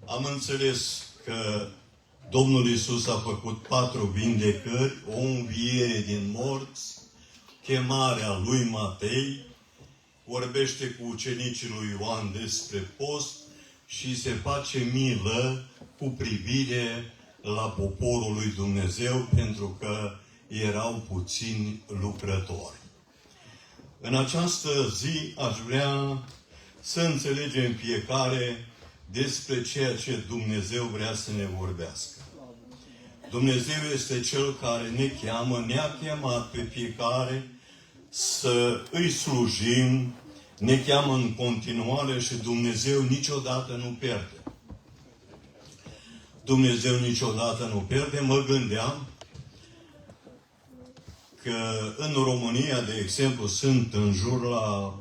Am înțeles că Domnul Iisus a făcut 4 vindecări, o înviere din morți, chemarea lui Matei, vorbește cu ucenicii lui Ioan despre post și se face milă cu privire la poporul lui Dumnezeu pentru că erau puțini lucrători. În această zi aș vrea să înțelegem fiecare despre ceea ce Dumnezeu vrea să ne vorbească. Dumnezeu este Cel care ne cheamă, ne-a chemat pe fiecare să îi slujim, ne cheamă în continuare și Dumnezeu niciodată nu pierde. Dumnezeu niciodată nu pierde. Mă gândeam că în România, de exemplu, sunt în jur la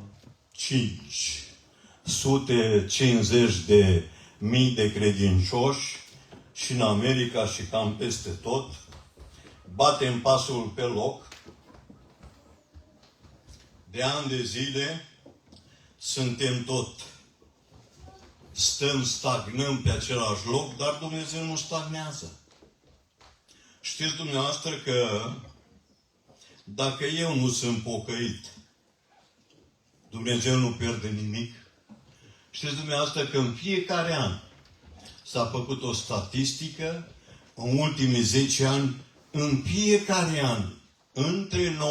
550.000 de credincioși și în America și cam peste tot. Batem pasul pe loc. De ani de zile suntem tot. Stagnăm pe același loc, dar Dumnezeu nu stagnează. Știți dumneavoastră că dacă eu nu sunt pocăit, Dumnezeu nu pierde nimic. Știți dumneavoastră că în fiecare an s-a făcut o statistică, în ultimii 10 ani, în fiecare an, între 90.000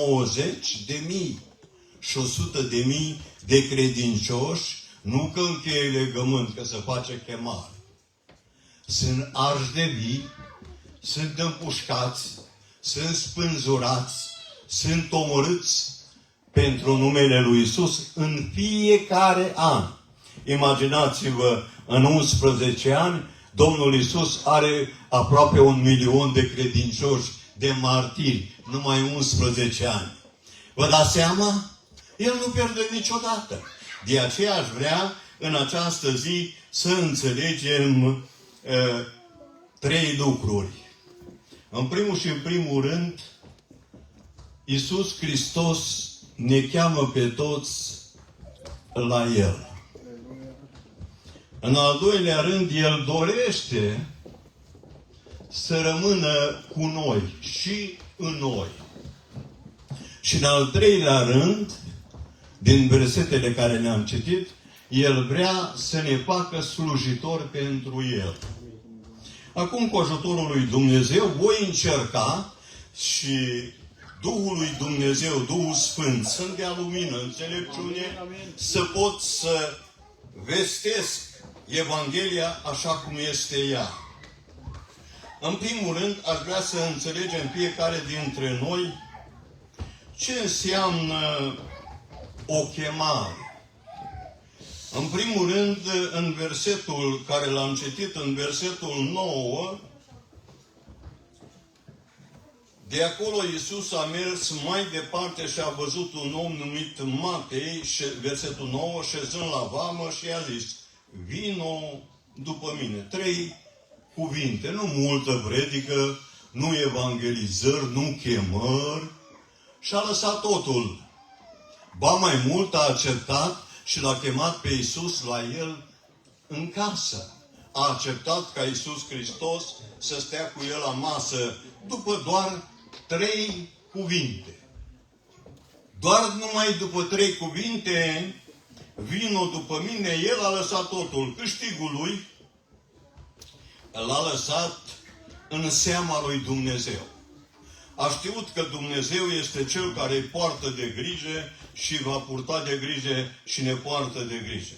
și 100.000 de credincioși, nu că încheie legământ, că se face chemare. Sunt arși de vii, sunt împușcați, sunt spânzurați, sunt omorâți pentru numele lui Iisus în fiecare an. Imaginați-vă, în 11 ani, Domnul Iisus are aproape 1.000.000 de credincioși, de martiri, numai 11 ani. Vă dați seama? El nu pierde niciodată. De aceea aș vrea în această zi să înțelegem 3 lucruri. În primul și în primul rând, Iisus Hristos ne cheamă pe toți la El. În al doilea rând, El dorește să rămână cu noi și în noi. Și în al treilea rând, din versetele care le-am citit, El vrea să ne facă slujitori pentru El. Acum, cu ajutorul lui Dumnezeu, voi încerca și Duhul lui Dumnezeu, Duhul Sfânt, să-mi dea lumină, înțelepciune, să pot să vestesc Evanghelia așa cum este ea. În primul rând, aș vrea să înțelegem fiecare dintre noi ce înseamnă o chemare. În primul rând, în versetul care l-am citit, în versetul 9, de acolo Iisus a mers mai departe și a văzut un om numit Matei, versetul 9, șezând la vamă și i-a zis: vino după mine. 3 cuvinte, nu multă predică, nu evangelizări, nu chemări, și a lăsat totul. Ba mai mult, a acceptat și l-a chemat pe Iisus la el în casă. A acceptat ca Iisus Hristos să stea cu el la masă după doar 3 cuvinte. Doar numai după 3 cuvinte, vino după mine, el a lăsat totul. Câștigul lui l-a lăsat în seama lui Dumnezeu. A știut că Dumnezeu este Cel care îi poartă de grijă și va purta de grijă și ne poartă de grijă.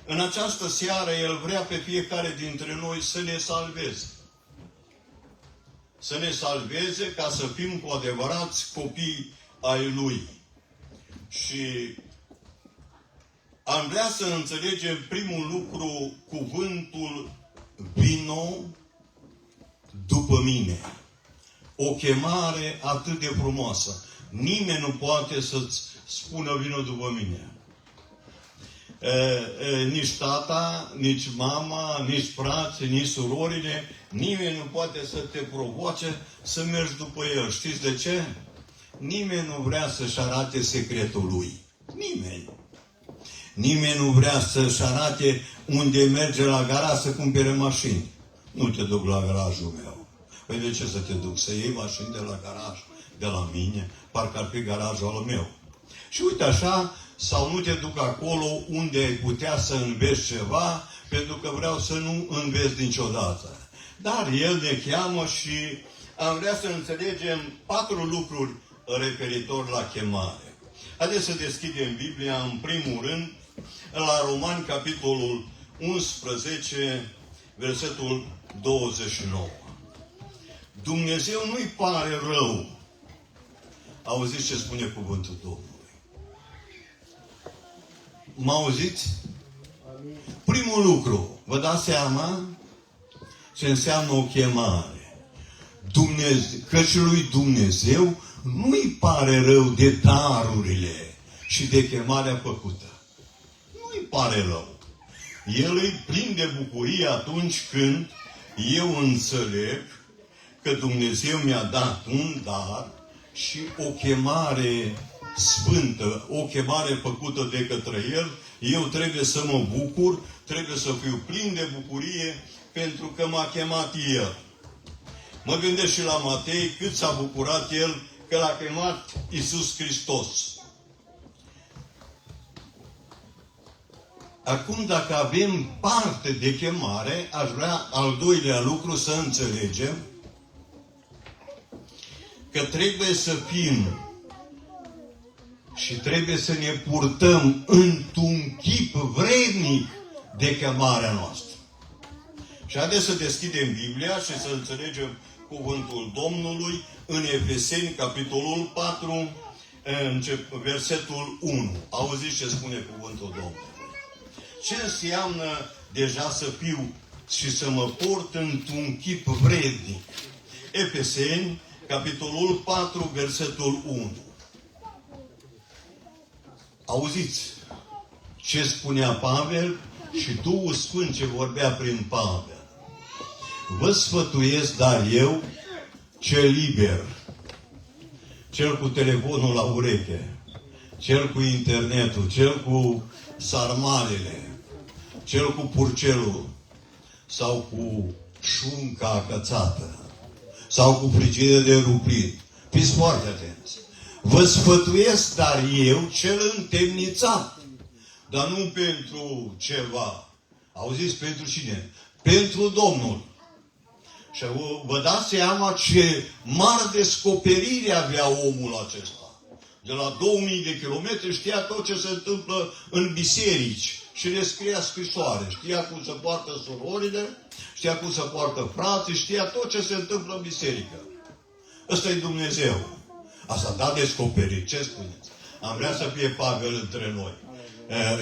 În această seară, El vrea pe fiecare dintre noi să ne salveze. Să ne salveze ca să fim cu adevărați copii ai Lui. Și am vrea să înțelegem primul lucru, cuvântul vino după mine. O chemare atât de frumoasă. Nimeni nu poate să-ți spună vino după mine. Nici tata, nici mama, nici frații, nici surorile, nimeni nu poate să te provoace să mergi după el. Știți de ce? Nimeni nu vrea să-și arate secretul lui. Nimeni. Nimeni nu vrea să-și arate unde merge la garaj să cumpere mașini. Nu te duc la garajul meu. Păi de ce să te duc? Să iei mașini de la garaj, de la mine? Parcă ar fi garajul al meu. Și uite așa, sau nu te duc acolo unde ai putea să înveți ceva, pentru că vreau să nu înveți niciodată. Dar El ne cheamă și am vrea să înțelegem 4 lucruri referitor la chemare. Haideți să deschidem Biblia în primul rând la Romani, capitolul 11, versetul 29. Dumnezeu nu-i pare rău. Auziți ce spune cuvântul Domnului? Mă auziți? Primul lucru, vă dați seama ce înseamnă o chemare. Căci lui Dumnezeu nu-i pare rău de darurile și de chemarea făcută. Nu-i pare rău. El îi plin de bucurie atunci când eu înțeleg că Dumnezeu mi-a dat un dar și o chemare sfântă, o chemare făcută de către El. Eu trebuie să mă bucur, trebuie să fiu plin de bucurie pentru că m-a chemat El. Mă gândesc și la Matei cât s-a bucurat El că l-a chemat Iisus Hristos. Acum, dacă avem parte de chemare, aș vrea al doilea lucru să înțelegem că trebuie să fim și trebuie să ne purtăm într-un chip vrednic de chemarea noastră. Și haideți să deschidem Biblia și să înțelegem cuvântul Domnului în Efeseni, capitolul 4, versetul 1. Auziți ce spune cuvântul Domnului? Ce înseamnă deja să fiu și să mă port într-un chip vrednic? Efeseni, capitolul 4, versetul 1. Auziți ce spunea Pavel și Duhul Sfânt ce vorbea prin Pavel. Vă sfătuiesc, dar eu, cel liber, cel cu telefonul la ureche, cel cu internetul, cel cu sarmalele, cel cu purcelul, sau cu șunca acățată, sau cu frigidă de ruplit. Fiți foarte atenți. Vă sfătuiesc, dar eu, cel întemnițat, dar nu pentru ceva. Auziți, pentru cine? Pentru Domnul. Și vă dați seama ce mare descoperire avea omul acesta. De la 2000 de kilometri știa tot ce se întâmplă în biserici și le scria scrisoare. Știa cum se poartă surorile, știa cum se poartă frații, știa tot ce se întâmplă în biserică. Ăsta e Dumnezeu. Asta da descoperit. Ce spuneți? Am vrea să fie Pavel între noi.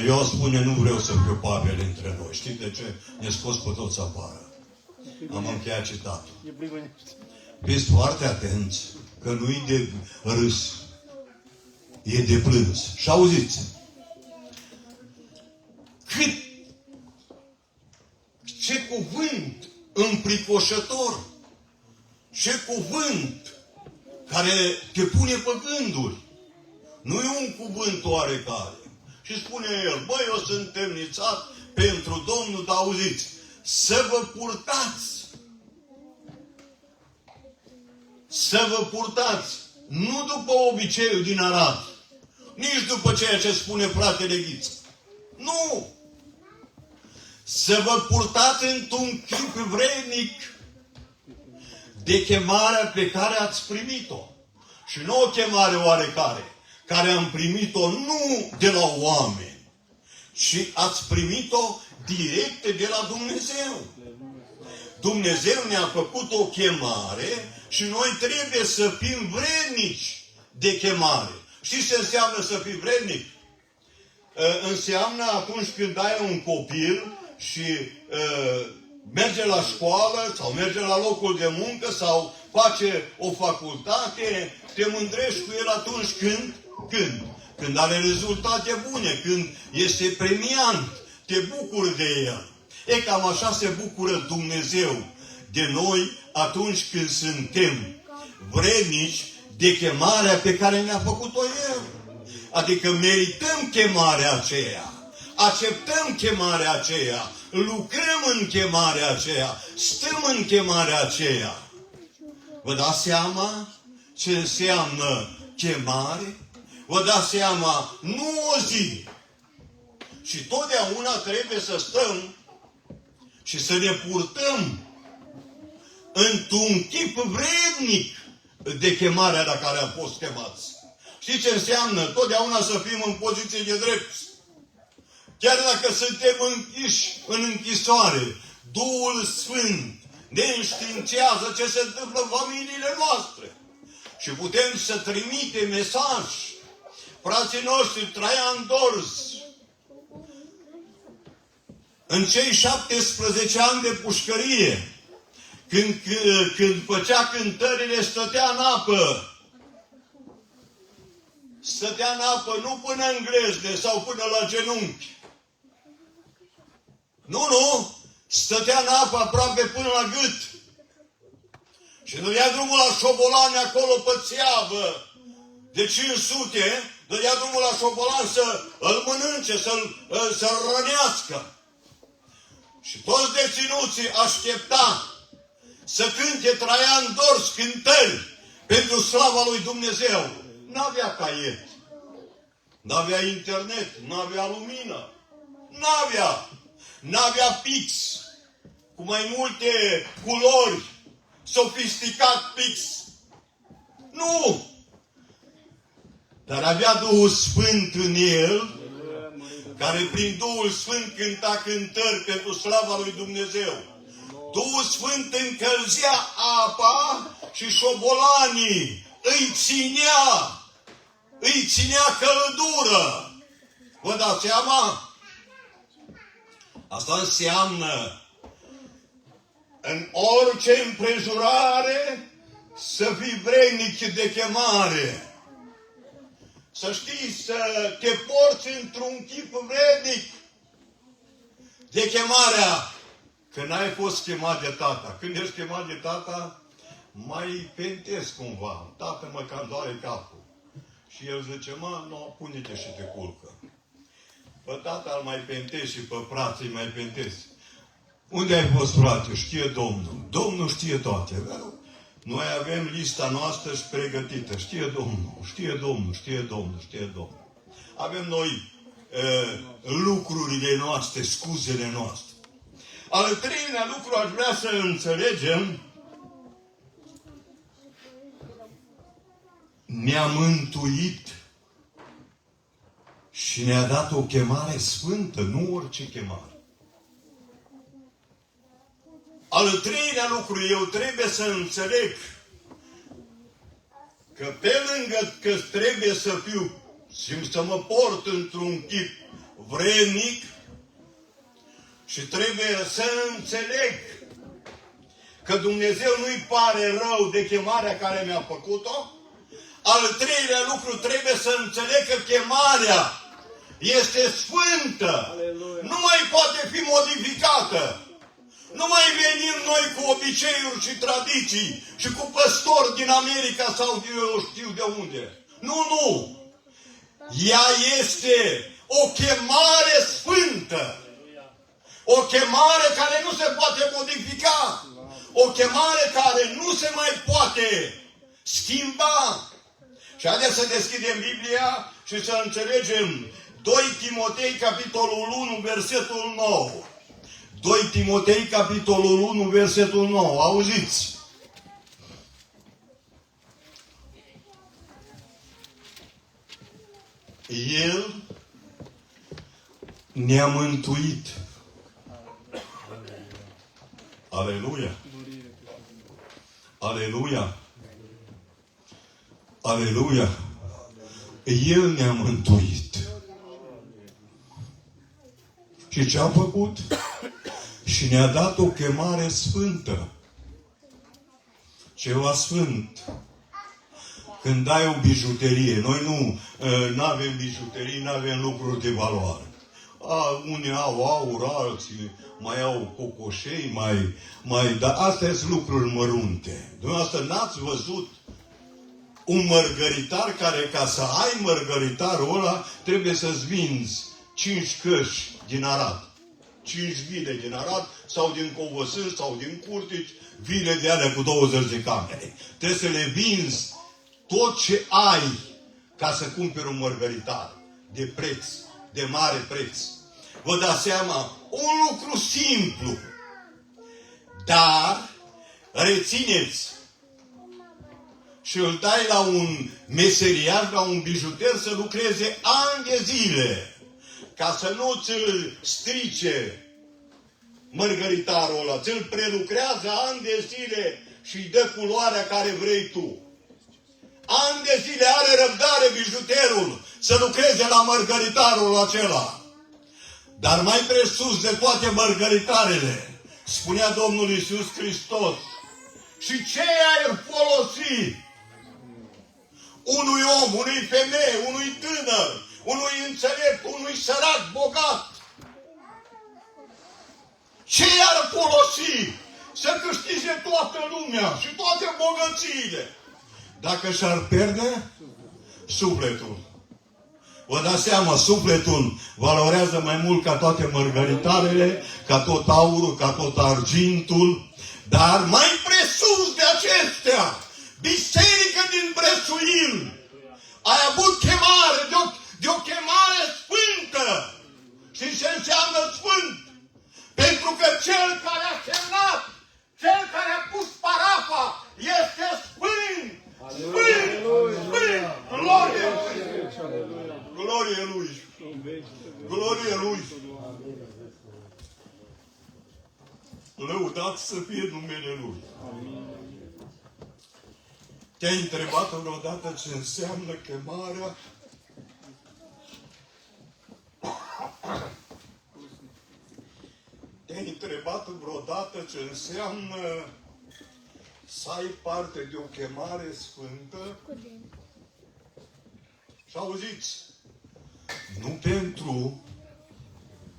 Eu spune, nu vreau să fiu Pavel între noi. Știți de ce? Ne scos pe toți afară. Am încheiat citatul. Fiți foarte atenți că nu-i de râs. E de plâns. Și auziți. Ce cuvânt înpricoșător. Ce cuvânt care te pune pe gânduri. Nu e un cuvânt oarecare. Și spune el, băi, eu sunt temnițat pentru Domnul, dar auziți, să vă purtați. Să vă purtați. Nu după obiceiul din Arad. Nici după ceea ce spune fratele Ghiță. Nu! Să vă purtați într-un chip vrednic de chemarea pe care ați primit-o. Și nu o chemare oarecare, care am primit-o nu de la oameni, ci ați primit-o direct de la Dumnezeu. Dumnezeu ne-a făcut o chemare și noi trebuie să fim vrednici de chemare. Știți ce înseamnă să fii vrednic? Înseamnă atunci când ai un copil și merge la școală sau merge la locul de muncă sau face o facultate, te mândrești cu el atunci când are rezultate bune, când este premiant, te bucuri de el. E cam așa se bucură Dumnezeu de noi atunci când suntem vrednici de chemarea pe care ne-a făcut-o El. Adică merităm chemarea aceea. acceptăm chemarea aceea, lucrăm în chemarea aceea, stăm în chemarea aceea. Vă dați seama ce înseamnă chemare? Vă dați seama, nu o zi. Și totdeauna trebuie să stăm și să ne purtăm într-un chip vrednic de chemarea la care am fost chemați. Știți ce înseamnă? Totdeauna să fim în poziție de drept. Chiar dacă suntem închiși în închisoare, Duhul Sfânt ne înștiințează ce se întâmplă în familiile noastre. Și putem să trimitem mesaj. Frații noștri, Traian Dorz, în cei 17 ani de pușcărie, când făcea cântările, stătea în apă. Stătea în apă, nu până în glezne sau până la genunchi. Nu, stătea în apă aproape până la gât. Și dădea drumul la șobolani acolo pe țeavă de 500, dădea drumul la șobolan să îl mănânce, să-l rănească. Și toți deținuții aștepta să cânte Traian Dorz cântări pentru slava lui Dumnezeu. N-avea caiet, n-avea internet, n-avea lumină, n-avea pix cu mai multe culori, sofisticat pix. Nu! Dar avea Duhul Sfânt în el, care prin Duhul Sfânt cânta cântări pentru slava lui Dumnezeu. Duhul Sfânt încălzea apa și șobolanii îi ținea căldură. Vă dați seama? Asta înseamnă în orice împrejurare să fii vrednic de chemare. Să știi să te porți într-un chip vrednic de chemarea. Că n-ai fost chemat de tata. Când ești chemat de tata, mai pentezi cumva. Tată, mă cam doare capul. Și el zice, nu, pune-te și te culcă. Pe tata îl mai pentezi și pe frații îi mai pentezi. Unde ai fost, frate? Știe Domnul. Domnul știe toate. Noi avem lista noastră și pregătită. Știe Domnul, știe Domnul, știe Domnul, știe Domnul. Avem noi lucrurile noastre, scuzele noastre. Al treilea lucru aș vrea să înțelegem. Ne-a mântuit și ne-a dat o chemare sfântă, nu orice chemare. Al treilea lucru, eu trebuie să înțeleg că pe lângă că trebuie să fiu și să mă port într-un chip vrednic și trebuie să înțeleg că Dumnezeu nu-i pare rău de chemarea care mi-a făcut-o. Al treilea lucru, trebuie să înțeleg că chemarea este sfântă. Aleluia. Nu mai poate fi modificată. Nu mai venim noi cu obiceiuri și tradiții și cu păstori din America sau eu știu de unde. Nu. Ea este o chemare sfântă. O chemare care nu se poate modifica. O chemare care nu se mai poate schimba. Și haideți să deschidem Biblia și să înțelegem 2 Timotei, capitolul 1, versetul 9. 2 Timotei, capitolul 1, versetul 9. Auziți? El ne-a mântuit. Aleluia! Aleluia! Aleluia! El ne-a mântuit. Și ce a făcut? Și ne-a dat o chemare sfântă. Ceva sfânt. Când ai o bijuterie, noi nu avem bijuterii, nu avem lucruri de valoare. Unii au aur, alții mai au cocoșei, dar astea sunt lucruri mărunte. Dumneavoastră n-ați văzut un mărgăritar care, ca să ai mărgăritarul ăla, trebuie să-ți vinzi 5 căși din Arad. 5 vile din Arad, sau din Covăsân, sau din Curtici, vile de alea cu 20 de camere. Trebuie să le vinzi tot ce ai ca să cumperi un mărgăritar de preț, de mare preț. Vă dați seama? Un lucru simplu. Dar, rețineți, și îl dai la un meseriaș, la un bijuter să lucreze ani de zile, ca să nu ți-l strice mărgăritarul ăla. Ți-l prelucrează ani de zile și îi dă culoarea care vrei tu. Ani de zile are răbdare bijuterul să lucreze la mărgăritarul acela. Dar mai presus de toate mărgăritarele, spunea Domnul Iisus Hristos, și ce ai folosit unui om, unui femeie, unui tânăr, unui înțelept, unui sărac, bogat? Ce i-ar folosi să câștige toată lumea și toate bogățiile dacă și-ar pierde sufletul? Vă dați seama, sufletul valorează mai mult ca toate mărgăritarele, ca tot aurul, ca tot argintul, dar mai presus de acestea, biserică din Bresuil, ai avut chemare, de o chemare sfântă. Și ce înseamnă sfânt? Pentru că cel care a semnat, cel care a pus parafa, este sfânt. Sfânt, sfânt, glorie lui. Glorie lui. Glorie lui. Lăudat să fie numele Lui. Te-ai întrebat vreodată ce înseamnă chemarea? Te-ai întrebat vreodată ce înseamnă să ai parte de o chemare sfântă? Și auziți, nu pentru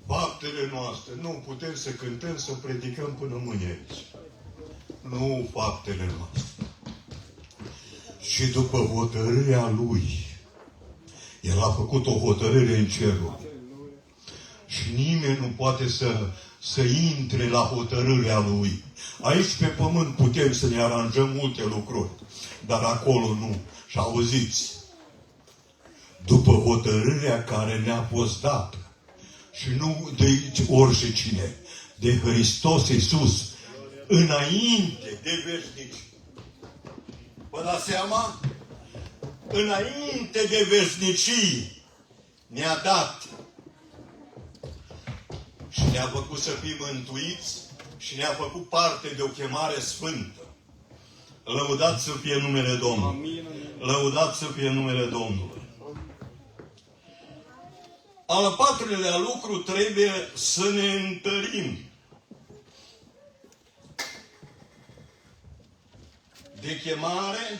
faptele noastre. Nu putem să cântăm, să predicăm până mâine aici. Nu faptele noastre. Și după hotărârea Lui, El a făcut o hotărâre în cerul. Și nimeni nu poate să intre la hotărârea Lui. Aici pe pământ putem să ne aranjăm multe lucruri, dar acolo nu. Și auziți, după hotărârea care ne-a fost dată, și nu de oricine, de Hristos Iisus, înainte de veșnici. Vă dați seama? Înainte de veșnicii ne-a dat și ne-a făcut să fim mântuiți și ne-a făcut parte de o chemare sfântă. Lăudat să fie numele Domnului. Lăudat să fie numele Domnului. Al patrulea lucru, trebuie să ne întărim. De chemare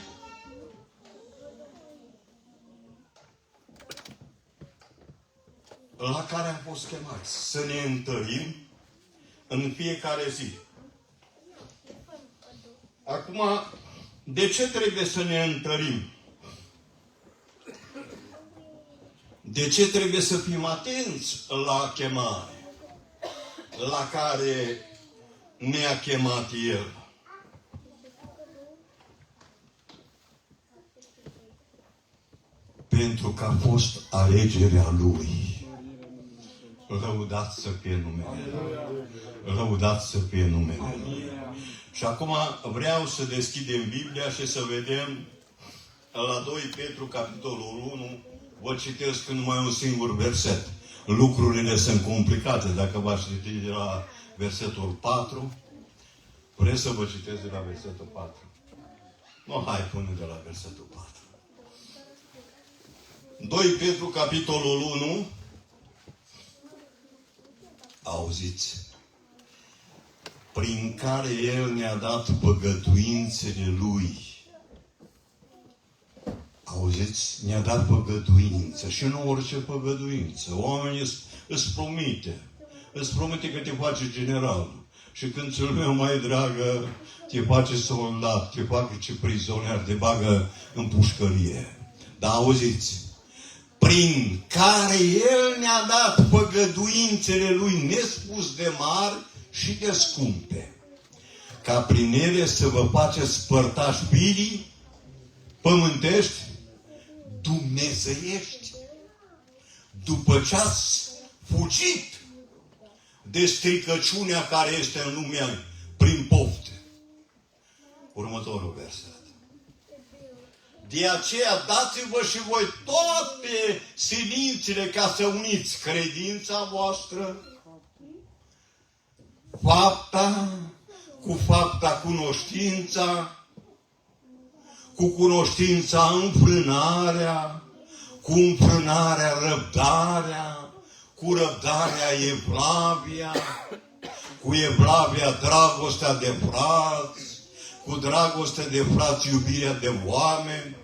la care am fost chemați. Să ne întărim în fiecare zi. Acum, de ce trebuie să ne întărim? De ce trebuie să fim atenți la chemare la care ne-a chemat El? Pentru că a fost alegerea Lui. Lăudați să fie numele Lui. Lăudați să fie numele Lui. Și acum vreau să deschidem Biblia și să vedem la 2 Petru, capitolul 1, vă citesc numai un singur verset. Lucrurile sunt complicate. Dacă v-aș citi de la versetul 4, vreți să vă citesc de la versetul 4? Nu, hai, până de la versetul 4. 2 Petru, capitolul 1, auziți? Prin care El ne-a dat păgăduințele Lui. Auziți? Ne-a dat păgăduință. Și nu orice păgăduință. Oamenii îți promite. Îți promite că te face general. Și când cel meu mai dragă, te face soldat, te face prizonier, te bagă în pușcărie. Dar auziți? prin care El ne-a dat făgăduințele Lui nespus de mari și de scumpe, ca prin ele să vă faceți părtași firii pământești, dumnezeiești, după ce ați fugit de stricăciunea care este în lumea prin pofte. Următorul verset. De aceea dați-vă și voi toate silințele ca să uniți credința voastră, fapta cu fapta cunoștința, cu cunoștința înfrânarea, cu înfrânarea răbdarea, cu răbdarea evlavia, cu evlavia dragostea de frați, cu dragostea de frați iubirea de oameni.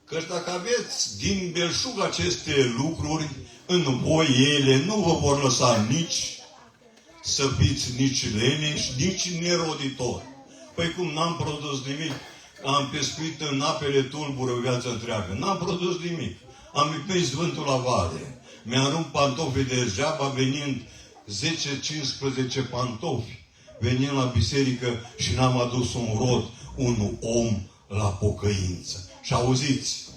Căci dacă aveți din belșug aceste lucruri, în voi ele nu vă vor lăsa nici să fiți nici leneși, nici neroditori. Păi cum n-am produs nimic? Am pescuit în apele tulbure o viață întreagă. N-am produs nimic. Am prins vântul la vale. Mi-am rupt pantofii degeaba venind 10-15 pantofi. Venind la biserică și n-am adus un rod, un om la pocăință. Și auziți,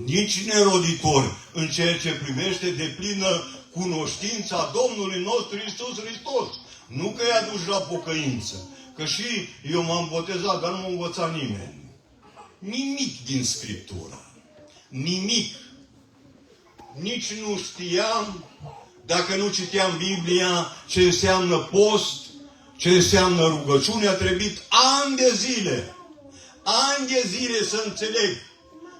nici neroditori în ceea ce privește deplină cunoștința Domnului nostru Iisus Hristos. Nu că i-a dus la pocăință. Că și eu m-am botezat, dar nu m-a învățat nimeni. Nimic din Scriptură. Nimic. Nici nu știam, dacă nu citeam Biblia, ce înseamnă post, ce înseamnă rugăciune. A trebuit ani de zile să înțeleg.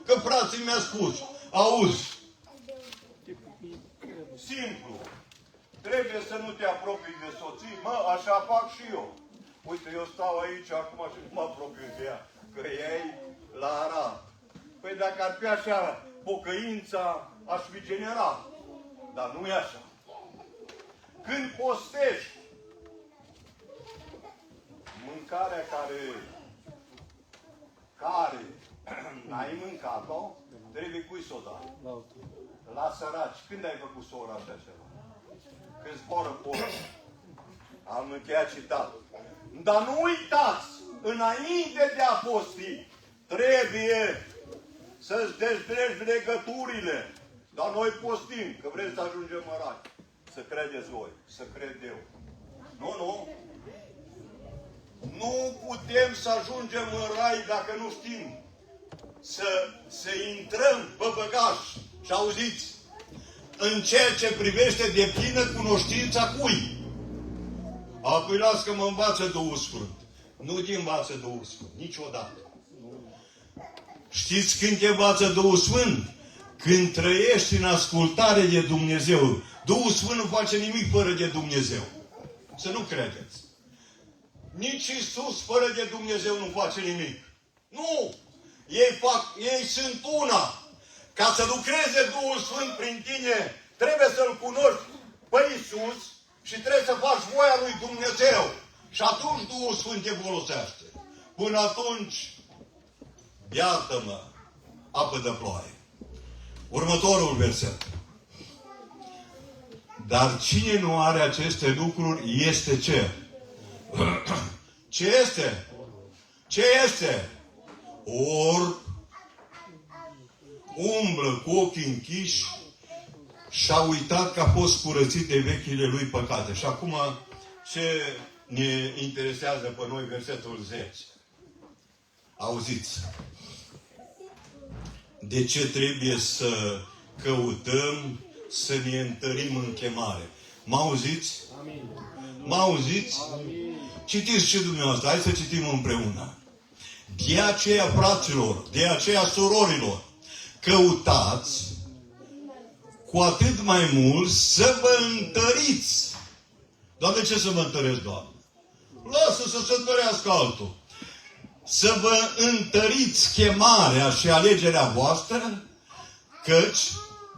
Că frații mi-a spus, auzi, simplu, trebuie să nu te apropii de soții, mă, așa fac și eu. Uite, eu stau aici acum și nu mă apropiu de ea, că ei la Arad. Păi dacă ar fi așa, pocăința aș fi generat. Dar nu e așa. Când postești, mâncarea care n-ai mâncat-o, trebuie cui să o dai? La săraci. Când ai făcut sora așa ceva? Când zboră porul. Am încheiat citatul. Dar nu uitați, înainte de a posti, trebuie să-ți dezlegi legăturile. Dar noi postim, că vreți să ajungem în rai. Să credeți voi, să cred eu. Nu. Nu putem să ajungem în rai dacă nu știm să intrăm pe băgaj. Și auziți, în ceea ce privește deplină cunoștința cui? Apoi las că mă învață Duhul Sfânt. Nu te învață Duhul Sfânt, niciodată. Știți când te învață Duhul Sfânt? Când trăiești în ascultare de Dumnezeu. Duhul Sfânt nu face nimic fără de Dumnezeu. Să nu credeți. Nici Iisus fără de Dumnezeu nu face nimic. Nu! Ei sunt una. Ca să lucreze Duhul Sfânt prin tine, trebuie să-L cunoști pe Iisus și trebuie să faci voia lui Dumnezeu. Și atunci Duhul Sfânt te folosește. Până atunci, iartă-mă, apă de ploaie. Următorul verset. Dar cine nu are aceste lucruri este ce? Ce este? Ce este? Orb, umblă cu ochii închiși și-a uitat că a fost curățit de vechile lui păcate. Și acum, ce ne interesează pe noi versetul 10? Auziți. De ce trebuie să căutăm să ne întărim în chemare? Mă auziți? Mă auziți? Citiți și dumneavoastră. Hai să citim împreună. De aceea, fraților, de aceea, surorilor, căutați cu atât mai mult să vă întăriți. Doamne, ce să vă întăresc, Doamne? Lasă să se întărească altul. Să vă întăriți chemarea și alegerea voastră, căci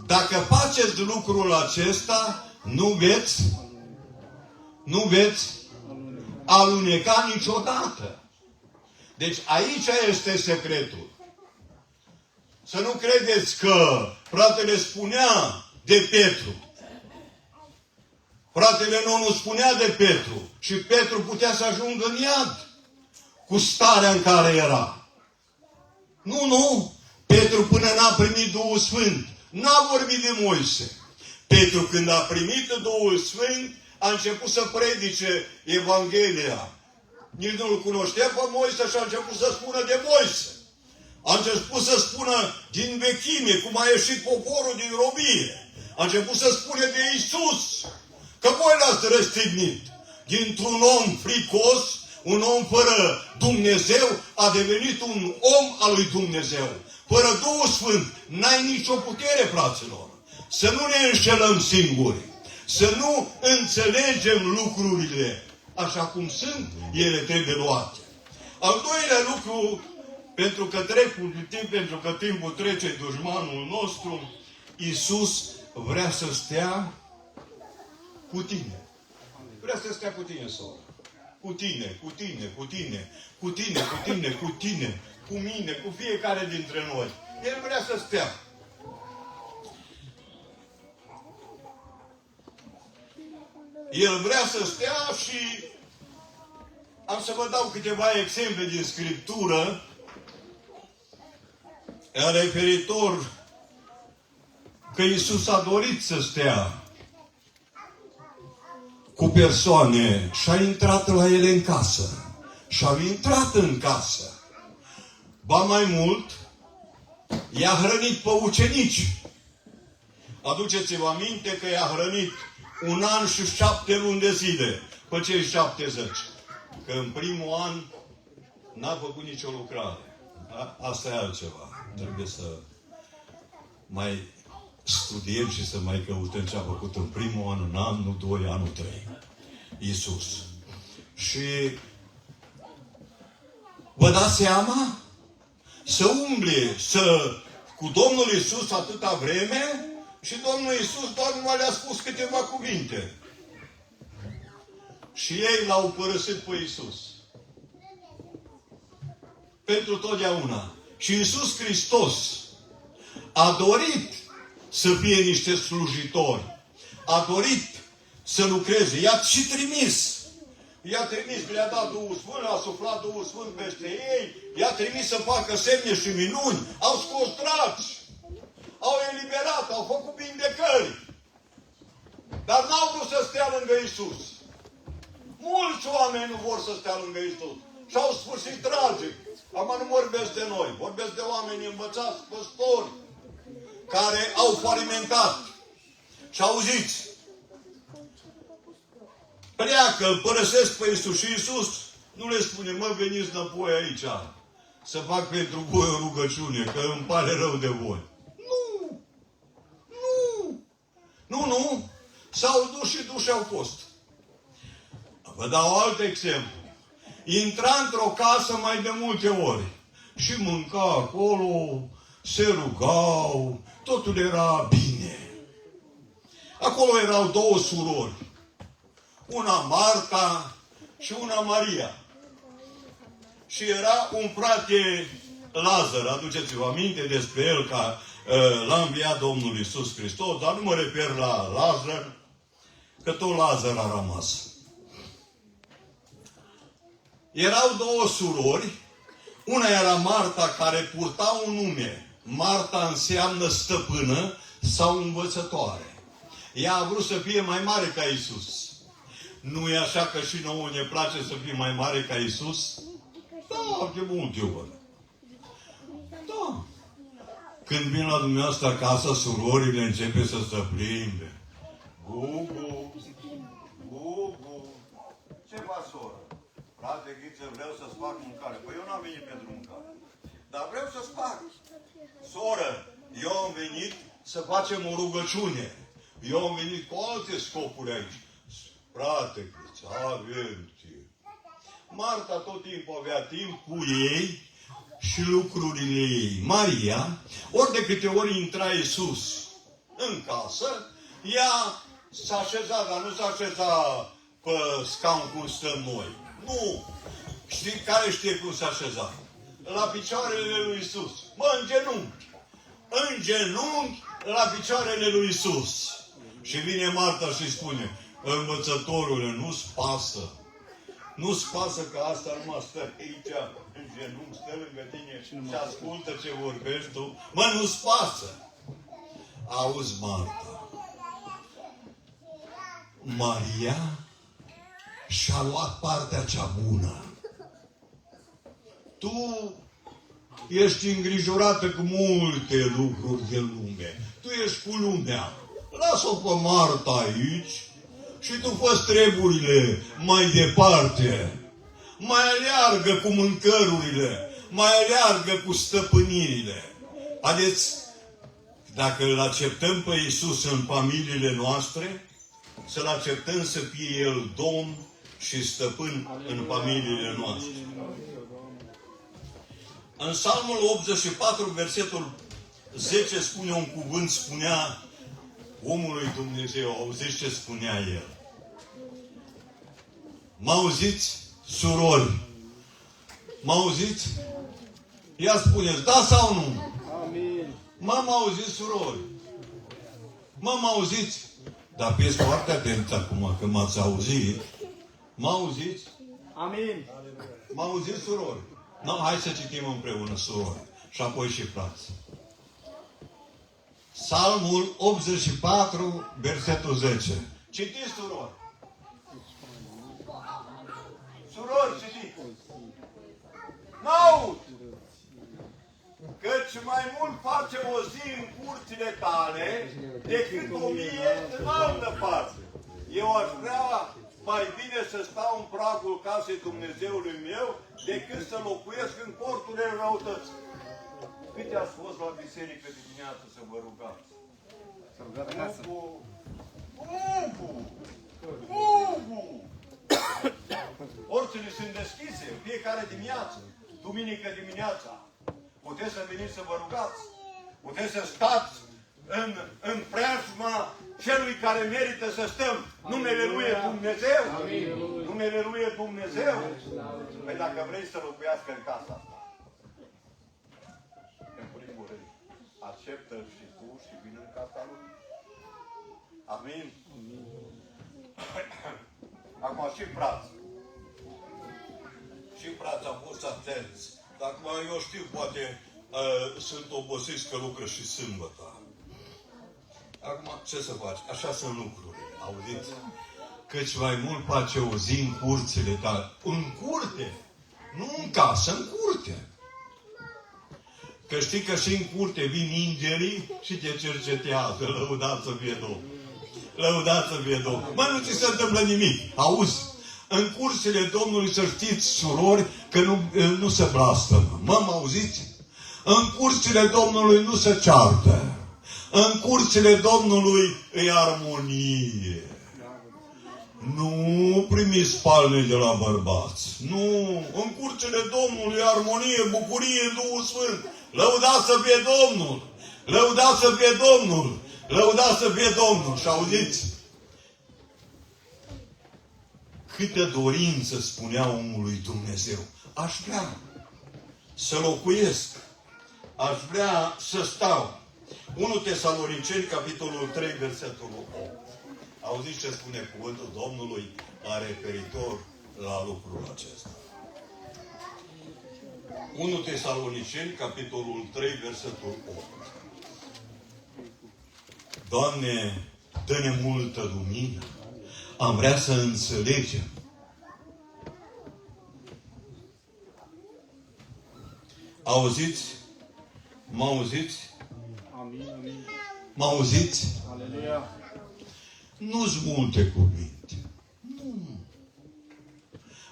dacă faceți lucrul acesta, nu veți aluneca niciodată. Deci aici este secretul. Să nu credeți că fratele spunea de Petru. Fratele nu spunea de Petru. Și Petru putea să ajungă în iad cu starea în care era. Nu. Petru până n-a primit Duhul Sfânt n-a vorbit de Moise. Petru când a primit Duhul Sfânt a început să predice Evanghelia. Nici nu-l cunoștea pe Moise și a început să spună de Moise. A început să spună din vechime, cum a ieșit poporul din robie. A început să spune de Iisus. Că voi l-ați răstignit. Dintr-un om fricos, un om fără Dumnezeu, a devenit un om al lui Dumnezeu. Fără Duhul Sfânt, n-ai nicio putere, fraților. Să nu ne înșelăm singuri. Să nu înțelegem lucrurile așa cum sunt, ele trebuie luate. Al doilea lucru, pentru că pentru că timpul trece, dușmanul nostru, Iisus vrea să stea cu tine. Vrea să stea cu tine, soră. Cu tine, cu tine, cu tine, cu tine, cu tine, cu tine, cu mine, cu fiecare dintre noi. El vrea să stea. El vrea să stea și am să vă dau câteva exemple din Scriptură referitor că Iisus a dorit să stea cu persoane și a intrat la ele în casă. Și a intrat în casă. Ba mai mult, i-a hrănit pe ucenici. Aduceți-vă aminte că i-a hrănit 1 an și 7 luni de zile pe cei 70. Că în primul an n-a făcut nicio lucrare. Asta e altceva. Trebuie să mai studiem și să mai căutăm ce a făcut în primul an, în an, nu 2, anul 3. Iisus. Și vă dați seama? Să umble cu Domnul Iisus atâta vreme și Domnul Iisus doar numai le-a spus câteva cuvinte. Și ei l-au părăsit pe Iisus. Pentru totdeauna. Și Iisus Hristos a dorit să fie niște slujitori. A dorit să lucreze. I-a și trimis. I-a trimis, le-a dat Duhul Sfânt, le-a suflat Duhul Sfânt peste ei, i-a trimis să facă semne și minuni, au scos draci, au eliberat, au făcut vindecări. Dar n-au vrut să stea lângă Iisus. Mulți oameni nu vor să stea lângă Iisus. Și au sfârșit tragic. Acum nu vorbesc de noi, vorbesc de oameni învățați, păstori, care au falimentat. Și auziți, pleacă, îl părăsesc pe Iisus și Iisus nu le spune, mă, veniți înapoi aici să fac pentru voi o rugăciune, că îmi pare rău de voi. Nu. S-au dus și duși au fost. Vă dau alt exemplu. Intra într-o casă mai de multe ori și mânca acolo, se rugau, totul era bine. Acolo erau două surori. Una Marta și una Maria. Și era un frate Lazar, aduceți-vă aminte despre el, că l-a înviat Domnul Iisus Hristos, dar nu mă refer la Lazar, că tot Lazar a rămas. Erau două surori, una era Marta, care purta un nume. Marta înseamnă stăpână sau învățătoare. Ea a vrut să fie mai mare ca Iisus. Nu e așa că și nouă ne place să fim mai mare ca Iisus? Da, de multe ori. Da. Când vin la dumneavoastră acasă, surorile începe să se plimbe. Gugu. Ce faci, soră? Frate, Ghiță, vreau să-ți fac mâncare. Păi eu n-am venit pentru mâncare. Dar vreau să-ți fac. Soră, eu am venit să facem o rugăciune. Eu am venit cu alte scopuri aici. Frate, Ghiță, avem timp. Marta tot timpul avea timp cu ei și lucrurile ei. Maria, ori de câte ori intra Iisus în casă, ea s-a așezat, dar nu s-a așezat pe scaun cum stăm noi. Nu! Știi care știe cum s-a așezat? La picioarele lui Iisus. Mă, în genunchi. în genunchi la picioarele lui Iisus. Și vine Marta și spune, învățătorule, nu-ți pasă. Nu-ți pasă că asta numai stă aici, în genunchi, stă lângă tine și ascultă ce vorbești tu. Mă, nu-ți pasă. Auzi, Marta, Maria și-a luat partea cea bună. Tu ești îngrijorată cu multe lucruri de lume. Tu ești cu lumea. Lasă-o pe Marta aici și tu fă treburile mai departe. Mai aleargă cu mâncărurile, mai aleargă cu stăpânirile. Haideți, dacă îl acceptăm pe Iisus în familiile noastre, să-L acceptăm să fie El Domn și Stăpân în familiile noastre. În Psalmul 84, versetul 10, spune un cuvânt, spunea omului Dumnezeu, auziți ce spunea el. M-auziți, surori? M-auziți? Ia spuneți, da sau nu? Amin. M-am auzit, surori. M-am auziți? Dar fiți foarte atenți acum, că m-ați auzit. M-auziți? Amin. M-auziți, surori? No, hai să citim împreună, surori. Și apoi și frați. Psalmul 84, versetul 10. Citiți, surori. Surori, citiți. N-aud! Căci mai mult face o zi în curțile tale decât 1000 în altă parte. Eu aș vrea mai bine să stau în pragul casei Dumnezeului meu decât să locuiesc în corturile răutății. Câte ați fost la biserică dimineață să vă rugați? Să rugați acasă. Porțile sunt deschise în fiecare dimineață. Duminică dimineața. Puteți să veniți să vă rugați. Puteți să stați în preajma celui care merită să stăm. Numele Lui e Dumnezeu. Numele Lui e Dumnezeu. Păi dacă vrei să locuiască în casa asta, în primul rând, acceptă-L și tu și vin în casa Lui. Amin? Acum și frați. Și frați am fost atenți. Acum eu știu, poate sunt obosiți că lucră și sâmbătă. Acum, ce să faci? Așa sunt lucrurile. Auziți? Căci mai mult face o zi în curțile tale. În curte! Nu în casă, în curte. Că știi că și în curte vin îngerii și te cercetează. Lăudați să fie Domnul. Lăudați să fie Domnul. Mă, nu ți se întâmplă nimic. Auzi? În curțile Domnului să știți, surori, că nu se blastămă. Mă auziți? În curțile Domnului nu se ceartă. În curțile Domnului e armonie. Nu primiți palme de la bărbați. Nu. În curțile Domnului e armonie, bucurie, Duhul Sfânt. Lăudați să fie Domnul. Lăudați să fie Domnul. Lăudați să fie Domnul. Și auziți? Câtă dorință spunea omului Dumnezeu. Aș vrea să locuiesc. Aș vrea să stau. 1 Tesaloniceni, capitolul 3, versetul 8. Auziți ce spune cuvântul Domnului la referitor la lucrul acesta. 1 Tesaloniceni, capitolul 3, versetul 8. Doamne, dă-ne multă lumină. Am vrea să înțelegem. Auziți? Mă auziți? Amin, amin. Mă auziți? Aleluia. Nu-s multe cuvinte. Nu.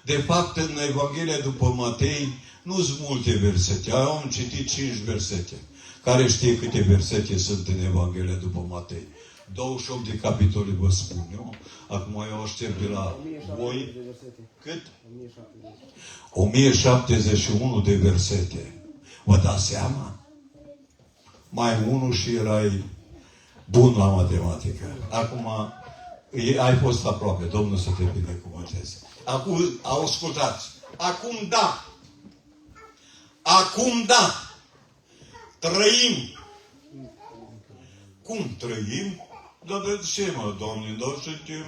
De fapt, în Evanghelia după Matei, nu-s multe versete. Am citit 5 versete. Care știe câte versete sunt în Evanghelia după Matei? 28 de capitole vă spun eu. Acum eu aștept de la voi. Cât? 1071 de versete. Vă dați seama? Mai unul și erai bun la matematică. Acum ai fost aproape. Domnul să te binecuvânteze. Acum, ascultați. Acum da. Acum da. Trăim Cum trăim? Dar de ce, mă, Doamne? Dar suntem...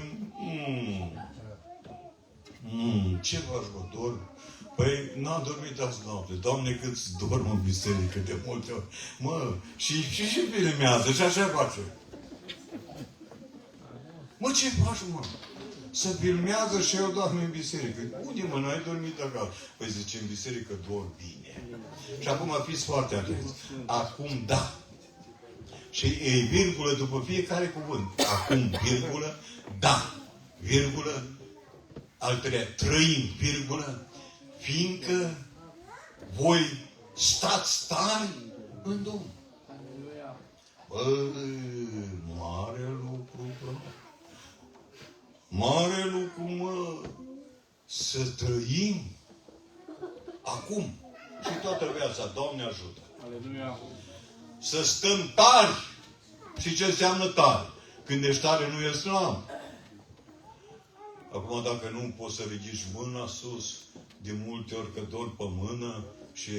Ce faci, mă, dorm? Păi, n-am dormit azi noapte. Doamne, cât dorm în biserică de multe ori. Mă, și filmează, și așa face. Mă, ce faci, mă? Să filmează și eu doarm în biserică. Unde, mă, n-ai dormit acasă? Păi zice, în biserică dorm bine. Și acum fiți foarte atenți. Acum, da. Și e virgulă după fiecare cuvânt. Acum, virgulă, da. Virgulă, al treilea, trăim, virgulă, fiindcă voi stați tari în Domnul. Mare lucru, bă. Mare lucru, mă. Să trăim acum și toată viața. Doamne ajută. Aleluia. Să stăm tari. Și ce înseamnă tari? Când ești tare, nu ești slab. Acum, dacă nu poți să ridici mâna sus, de multe ori că dor pe mână și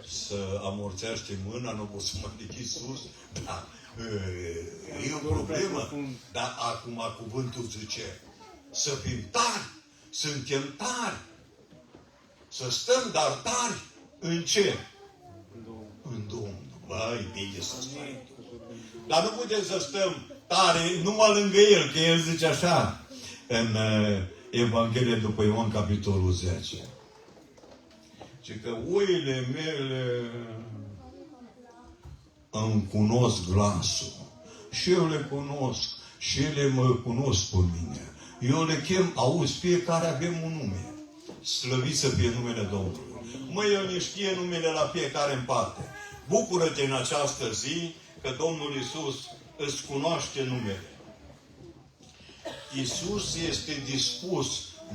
să amorțește mâna, nu poți să mă ridici sus, dar e o problemă. Dar acum cuvântul zice, să fim tari, suntem tari, să stăm, dar tari, în ce? În Domnul. Băi, bine să stai. Dar nu putem să stăm tare numai lângă El, că El zice așa în Evanghelie după Ioan, capitolul 10. Zice că oile mele îmi cunosc glasul. Și eu le cunosc. Și ele mă cunosc pe mine. Eu le chem, auzi, fiecare avem un nume. Slăvit să fie numele Domnului. Măi, eu ne știe numele la fiecare în parte. Bucură-te în această zi că Domnul Iisus îți cunoaște numele. Iisus este dispus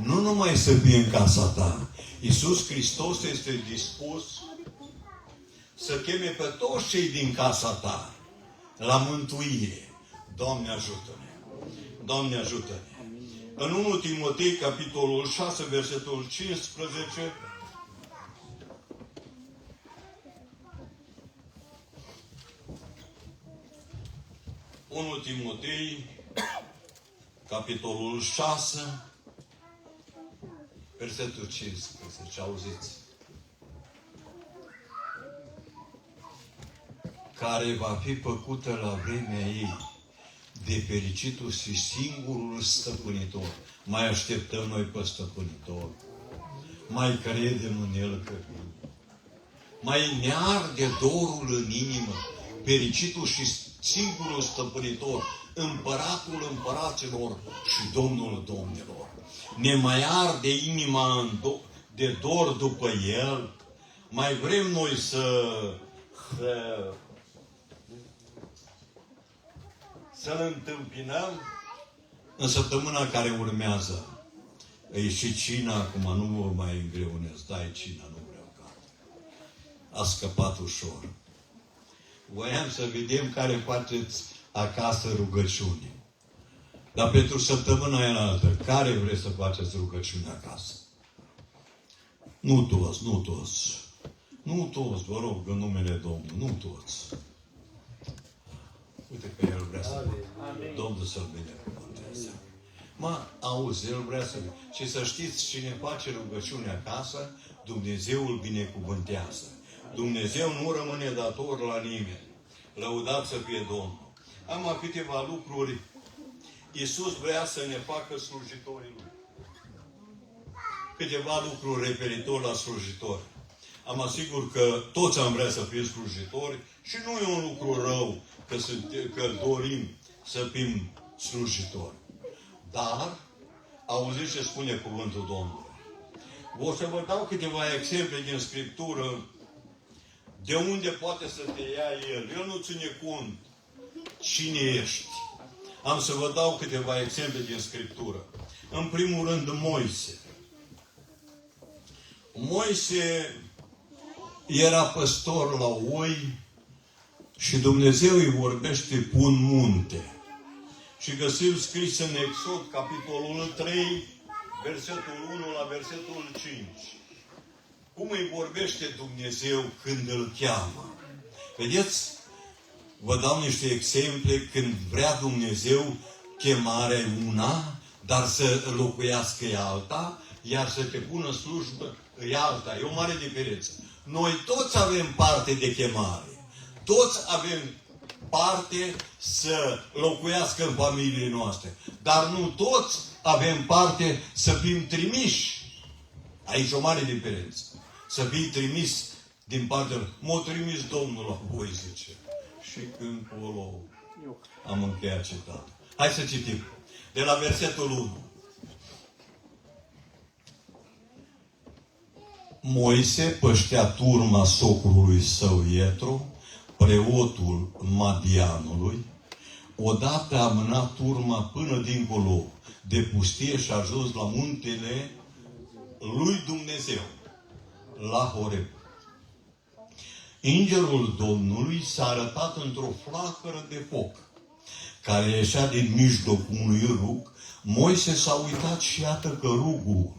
nu numai să fie în casa ta. Iisus Hristos este dispus să cheme pe toți cei din casa ta la mântuire. Doamne ajută-ne! Doamne ajută-ne! În 1 Timotei, capitolul 6, versetul 15, Unu Timotei, capitolul 6, versetul 15, auziți? Care va fi făcută la vremea ei de fericitul și singurul stăpânitor. Mai așteptăm noi pe stăpânitor. Mai credem în El că mai ne arde dorul în inimă, fericitul și singurul stăpânitor, împăratul împăraților și Domnul domnilor. Ne mai arde inima de dor după El. Mai vrem noi să-L întâmpinăm în săptămâna care urmează. E și cina, acum nu vă mai îngreunez, dai cina, nu vreau gata. A scăpat ușor. Voiam să vedem care faceți acasă rugăciuni. Dar pentru săptămâna înaltă, care vreți să faceți rugăciuni acasă? Nu toți, nu toți. Nu toți, vă rog, în numele Domnului, nu toți. Uite că El vrea să Domnul să-L binecuvânteze. Mă, auzi, El vrea să... Și să știți, cine face rugăciune acasă, Dumnezeu îl binecuvântează. Dumnezeu nu rămâne dator la nimeni. Lăudat să fie Domnul. Am câteva lucruri. Iisus vrea să ne facă slujitorii Lui. Câteva lucruri referitor la slujitori. Am asigur că toți am vrea să fim slujitori și nu e un lucru rău că dorim să fim slujitori. Dar, auziți ce spune cuvântul Domnului. O să vă dau câteva exemple din Scriptură de unde poate să te ia El. El nu ține cont cine ești. Am să vă dau câteva exemple din Scriptură. În primul rând, Moise. Moise era păstor la oi și Dumnezeu îi vorbește pe un munte. Și găsim scris în Exod, capitolul 3, versetul 1 la versetul 5. Cum îi vorbește Dumnezeu când îl cheamă? Vedeți? Vă dau niște exemple când vrea Dumnezeu chemarea una, dar să locuiască e alta, iar să te pună în slujbă e alta. E o mare diferență. Noi toți avem parte de chemare. Toți avem parte să locuiască în familiile noastre. Dar nu toți avem parte să fim trimiși. Aici o mare diferență. Să fii trimis din partea... M-a trimis Domnul la voi, zice. Și când colo am încheiat citatul. Hai să citim. De la versetul 1. Moise păștea turma socrului său Ietro, preotul Madianului. Odată a mânat turma până dincolo de pustie și a ajuns la muntele lui Dumnezeu, la Horeb. Îngerul Domnului s-a arătat într-o flacără de foc, care ieșea din mijlocul unui rug. Moise s-a uitat și iată că rugul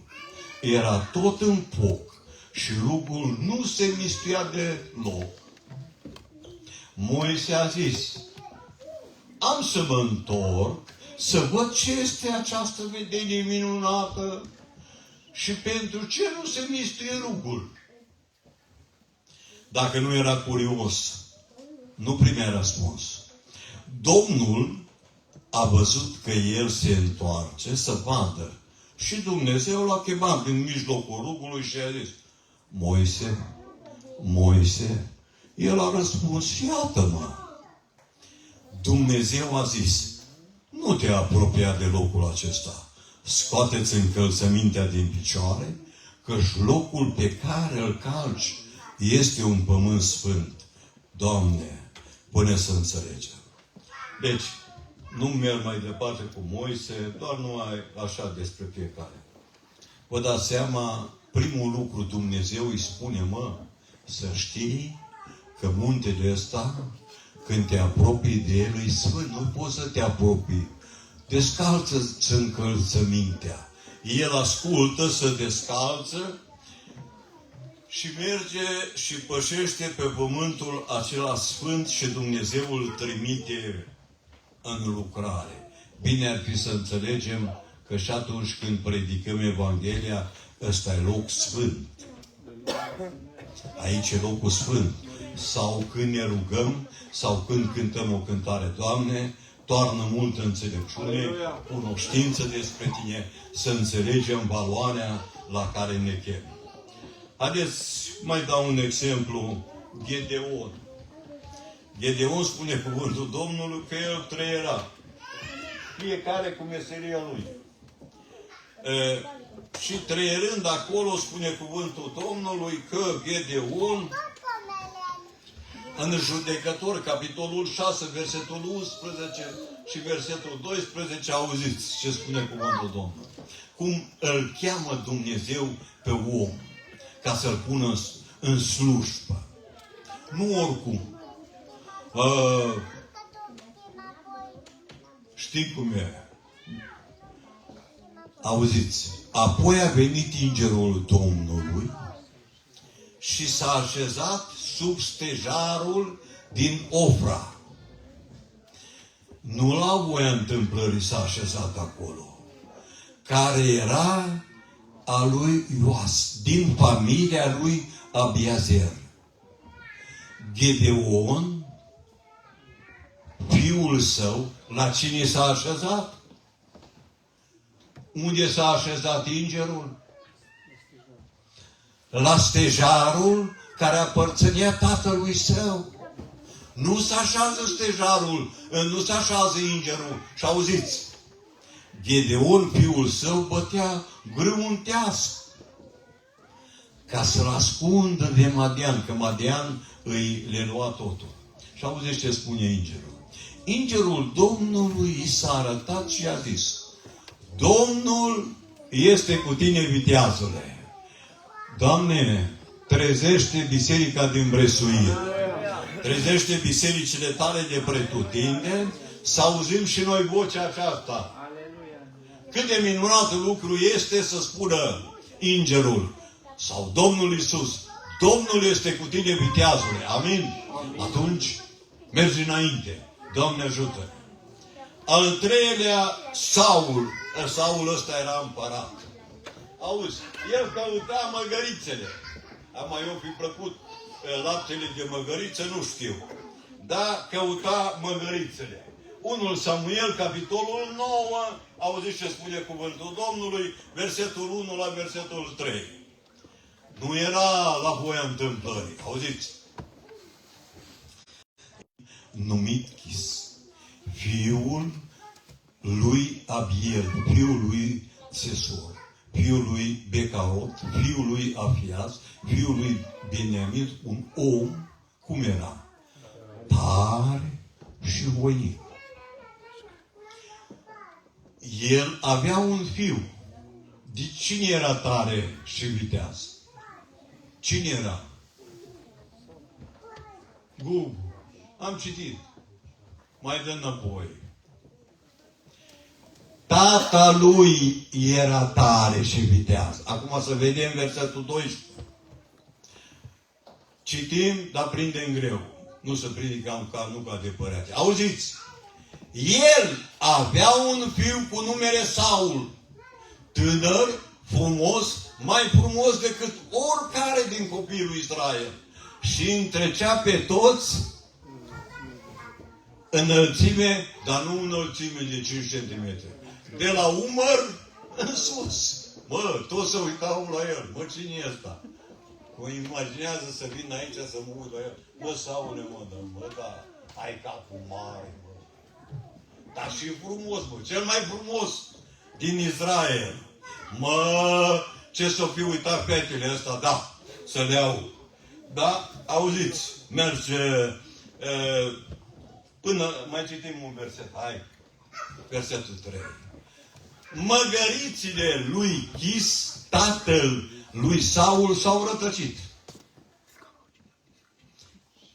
era tot în foc și rugul nu se mistuia deloc. Moise a zis: am să mă întorc să văd ce este această vedenie minunată și pentru ce nu se mistuie rugul. Dacă nu era curios, nu primea răspuns. Domnul a văzut că el se întoarce să vadă. Și Dumnezeu l-a chemat din mijlocul rugului și a zis: Moise, Moise. El a răspuns: iată-mă. Dumnezeu a zis: nu te apropia de locul acesta. Scoateți încălțămintea din picioare, căci locul pe care îl calci este un pământ sfânt. Doamne, până să înțelegem. Deci, nu merg mai departe cu Moise, doar numai așa despre fiecare. Vă dați seama, primul lucru Dumnezeu îi spune: mă, să știi că muntele ăsta, când te apropii de el, e sfânt. Nu poți să te apropii. Descalță-ți încălțămintea. El ascultă, să descalță și merge și pășește pe pământul acela sfânt și Dumnezeu îl trimite în lucrare. Bine ar fi să înțelegem că și atunci când predicăm Evanghelia, ăsta e loc sfânt. Aici e locul sfânt. Sau când ne rugăm, sau când cântăm o cântare: Doamne, toarnă multă înțelepciune, cunoștință despre Tine, să înțelegem valoarea la care ne chem. Haideți, mai dau un exemplu. Gedeon. Gedeon spune cuvântul Domnului că el trăiera. Fiecare cu meseria lui. Și trăierând acolo, spune cuvântul Domnului că Gedeon, în Judecători, capitolul 6, versetul 11 și versetul 12, auziți ce spune cuvântul Domnului. Cum îl cheamă Dumnezeu pe om ca să-l pună în slujbă. Nu oricum. Știi cum e? Auziți. Apoi a venit îngerul Domnului și s-a așezat sub stejarul din Ofra. Nu la voia întâmplării s-a așezat acolo, care era a lui Ioas, din familia lui Abiazer. Gedeon, fiul său, la cine s-a așezat? Unde s-a așezat îngerul? La stejarul care aparținea tatălui său. Nu se așează stejarul, nu se așează îngerul. Și auziți, Gedeon, fiul său, bătea grâu în teasc ca să-l ascundă de Madian, că Madian le lua totul. Și auziți ce spune îngerul. Îngerul Domnului i s-a arătat și a zis: Domnul este cu tine, viteazule. Doamne, trezește biserica din Bresuie. Trezește bisericile tale de pretutindeni, să auzim și noi vocea aceasta. Cât de minunat lucru este să spună îngerul sau Domnul Iisus: Domnul este cu tine, viteazule. Amin? Atunci, Mergi înainte. Doamne ajută. Al treilea, Saul. Saul ăsta era împărat. Auzi, el căuta măgărițele. Mai eu fi plăcut laptele de măgăriță, nu știu. Dar căuta măgărițele. 1 Samuel, capitolul 9, auziți ce spune cuvântul Domnului, versetul 1 la versetul 3. Nu era la voia întâmplării. Auziți? Numit Chis, fiul lui Abiel, fiul lui Sesor, fiul lui Becaot, fiul lui Afias, fiul lui Beniamin, un om, cum era? Tare și voinic. El avea un fiu. De cine era tare și viteaz? Cine era? Gugu. Am citit. Mai dă înapoi. Tata lui era tare și viteaz. Acum să vedem versetul 12. Citim, dar prindem greu. Nu se prinde nu ca de păreate. Auziți? El avea un fiu cu numele Saul. Tânăr, frumos, mai frumos decât oricare din copiii lui Israel. Și întrecea pe toți înălțime, dar nu înălțime de 5 cm. De la umăr în sus. Mă, toți se uitau la el. Mă, cine e ăsta? Mă imaginează să vin aici să mă uit la el. Mă, Saule, da, ai capul mare, mă. Dar și frumos, mă. Cel mai frumos din Israel. Mă, ce s-o fi uitat fetele ăsta, da, să le aud. Da, auziți, merge până, mai citim un verset, hai, versetul 3. Măgărițile lui Chis, tatăl lui Saul, s-au rătăcit.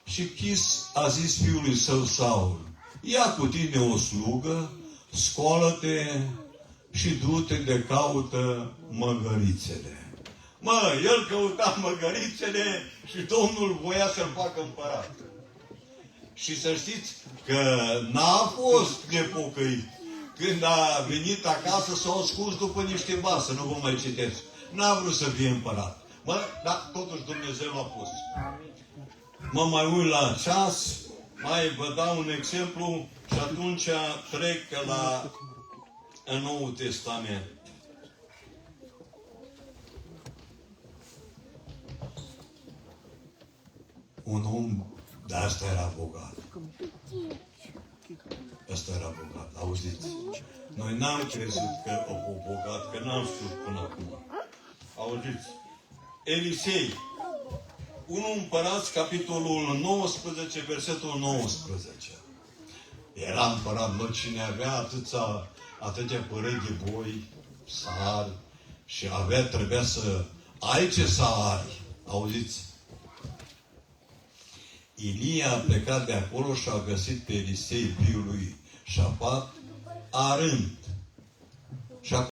Și Chis a zis fiului său Saul, ia cu tine o slugă, scoală-te și du-te de caută măgărițele. Mă, el căuta măgărițele și Domnul voia să-l facă împărat. Și să știți că n-a fost nepocăit. Când a venit acasă, s-a ascuns după niște vase, nu vă mai citesc. N-a vrut să fie împărat. Mă, dar totuși Dumnezeu l-a pus. Mă mai uit la ceas, mai vă dau un exemplu și atunci trec la Noul Testament. Un om, dar asta era bogat. Asta era bogat, auziți? Noi n-am crezut că o bogat, că n-am știut până acum. Auziți? Elisei, 1 Împărați, capitolul 19, versetul 19. Era împărat, mă, cine avea atâtea păreri de boi, sari, și trebuia să ai ce să ai. Auziți? Ilia a plecat de acolo și a găsit pe Elisei, fiul lui Șafat, arând. Și